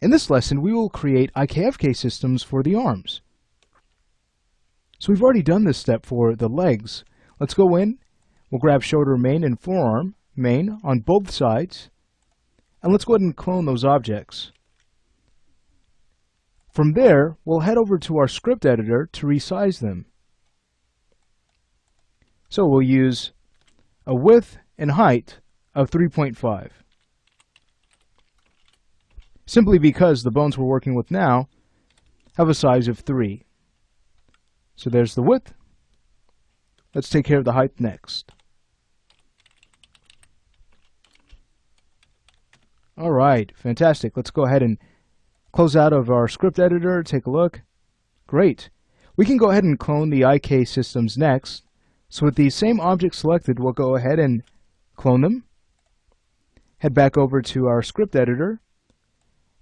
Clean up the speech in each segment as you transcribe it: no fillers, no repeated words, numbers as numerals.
In this lesson, we will create IKFK systems for the arms. So we've already done this step for the legs. Let's go in, we'll grab shoulder main and forearm main on both sides, and let's go ahead and clone those objects. From there, we'll head over to our script editor to resize them. So we'll use a width and height of 3.5. Simply because the bones we're working with now have a size of 3. So there's the width. Let's take care of the height next. Alright, fantastic. Let's go ahead and close out of our script editor, take a look. Great. We can go ahead and clone the IK systems next. So with the same object selected, we'll go ahead and clone them. Head back over to our script editor,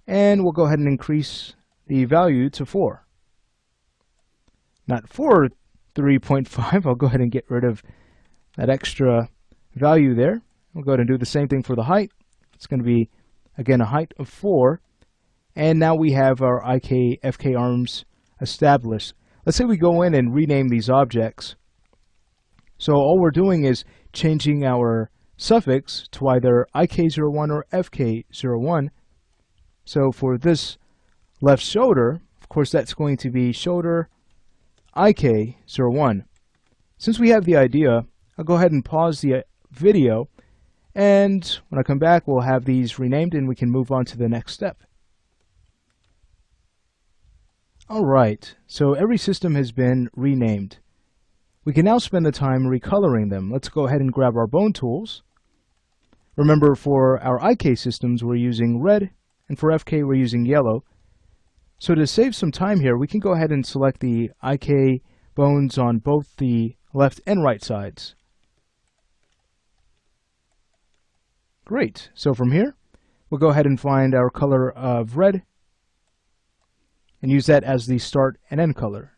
and we'll go ahead and increase the value to 4. Not 4, 3.5. I'll go ahead and get rid of that extra value there. We'll go ahead and do the same thing for the height. It's going to be, again, a height of 4. And now we have our IKFK arms established. Let's say we go in and rename these objects. So all we're doing is changing our suffix to either IK01 or FK01. So for this left shoulder, of course, that's going to be shoulder IK01. Since we have the idea, I'll go ahead and pause the video, and when I come back, we'll have these renamed and we can move on to the next step. Alright, so every system has been renamed. We can now spend the time recoloring them. Let's go ahead and grab our bone tools. Remember, for our IK systems, we're using red, and for FK, we're using yellow. So to save some time here, we can go ahead and select the IK bones on both the left and right sides. Great. So from here, we'll go ahead and find our color of red and use that as the start and end color.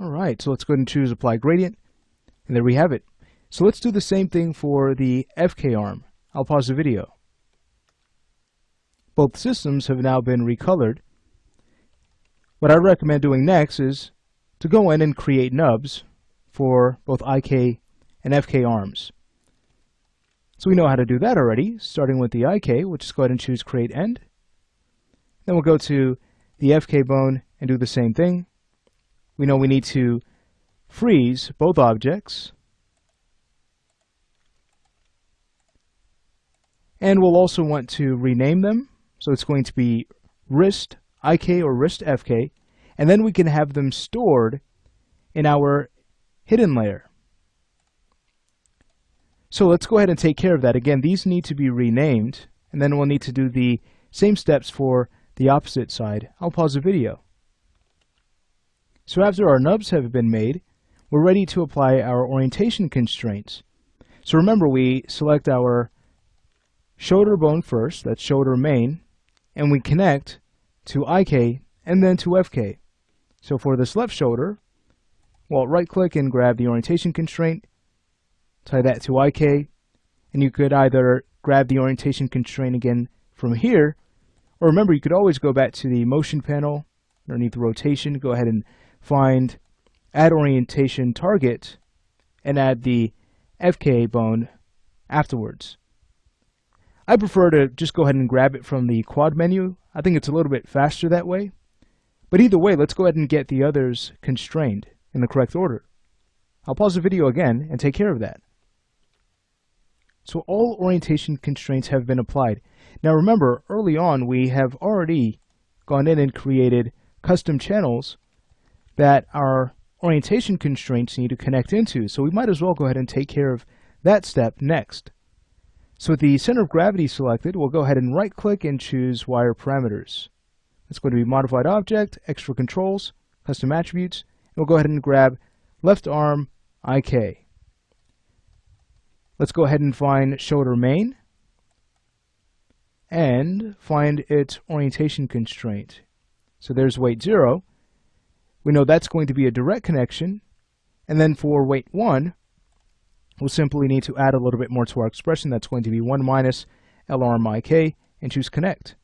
Alright, so let's go ahead and choose Apply Gradient, and there we have it. So let's do the same thing for the FK arm. I'll pause the video. Both systems have now been recolored. What I recommend doing next is to go in and create nubs for both IK and FK arms. So we know how to do that already, starting with the IK. We'll just go ahead and choose Create End. Then we'll go to the FK bone and do the same thing. We know we need to freeze both objects. And we'll also want to rename them. So it's going to be wrist IK or wrist FK. And then we can have them stored in our hidden layer. So let's go ahead and take care of that. Again, these need to be renamed, and then we'll need to do the same steps for the opposite side. I'll pause the video. So after our nubs have been made, we're ready to apply our orientation constraints. So remember, we select our shoulder bone first, that's shoulder main, and we connect to IK and then to FK. So for this left shoulder, we'll right-click and grab the orientation constraint, tie that to IK, and you could either grab the orientation constraint again from here, or remember, you could always go back to the motion panel underneath the rotation, go ahead and find Add Orientation Target, and add the FK bone afterwards. I prefer to just go ahead and grab it from the quad menu. I think it's a little bit faster that way. But either way, let's go ahead and get the others constrained in the correct order. I'll pause the video again and take care of that. So all orientation constraints have been applied. Now remember, early on we have already gone in and created custom channels that our orientation constraints need to connect into. So we might as well go ahead and take care of that step next. So with the center of gravity selected, we'll go ahead and right-click and choose Wire Parameters. It's going to be Modified Object, Extra Controls, Custom Attributes, and we'll go ahead and grab Left Arm IK. Let's go ahead and find shoulder main and find its orientation constraint. So there's weight 0. We know that's going to be a direct connection. And then for weight 1, we'll simply need to add a little bit more to our expression. That's going to be 1 minus LARM IK, and choose Connect.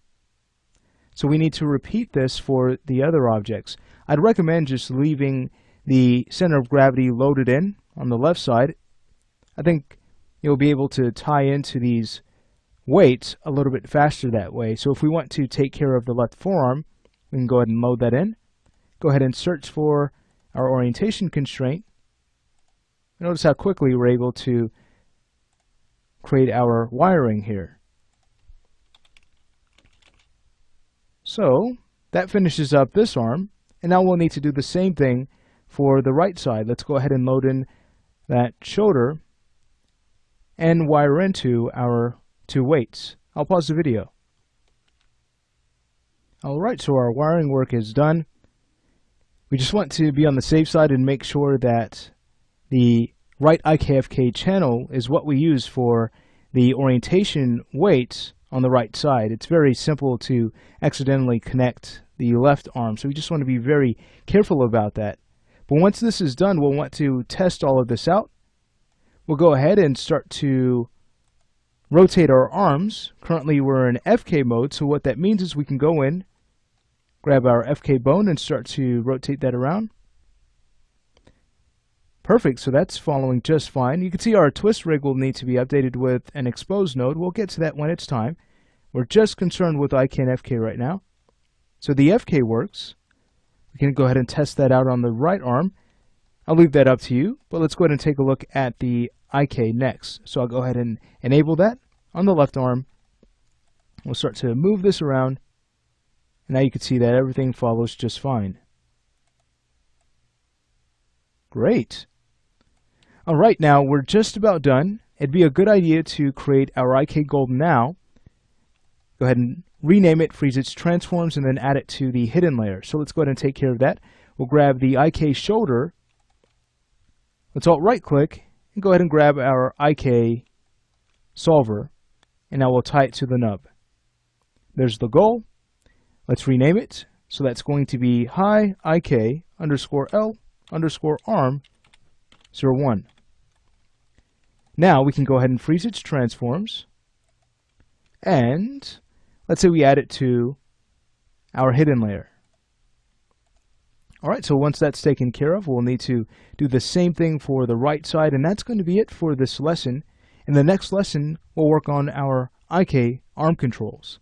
So we need to repeat this for the other objects. I'd recommend just leaving the center of gravity loaded in on the left side. I think you'll be able to tie into these weights a little bit faster that way. So if we want to take care of the left forearm, we can go ahead and load that in. Go ahead and search for our orientation constraint. Notice how quickly we're able to create our wiring here. So that finishes up this arm, and now we'll need to do the same thing for the right side. Let's go ahead and load in that shoulder and wire into our two weights. I'll pause the video. Alright, so our wiring work is done. We just want to be on the safe side and make sure that the right IKFK channel is what we use for the orientation weights on the right side. It's very simple to accidentally connect the left arm, so we just want to be very careful about that. But once this is done, we'll want to test all of this out. We'll go ahead and start to rotate our arms. Currently we're in FK mode, so what that means is we can go in, grab our FK bone and start to rotate that around. Perfect, so that's following just fine. You can see our twist rig will need to be updated with an exposed node. We'll get to that when it's time. We're just concerned with IK and FK right now. So the FK works. We can go ahead and test that out on the right arm. I'll leave that up to you, but let's go ahead and take a look at the IK next. So I'll go ahead and enable that on the left arm. We'll start to move this around, and now you can see that everything follows just fine. Great. Alright, now we're just about done. It'd be a good idea to create our IK Golden now. Go ahead and rename it, freeze its transforms, and then add it to the hidden layer. So let's go ahead and take care of that. We'll grab the IK shoulder. Let's alt right click and go ahead and grab our IK solver, and now we'll tie it to the nub. There's the goal. Let's rename it. So that's going to be hi IK underscore L underscore arm 01. Now we can go ahead and freeze its transforms, and let's say we add it to our hidden layer. Alright, so once that's taken care of, we'll need to do the same thing for the right side, and that's going to be it for this lesson. In the next lesson, we'll work on our IK arm controls.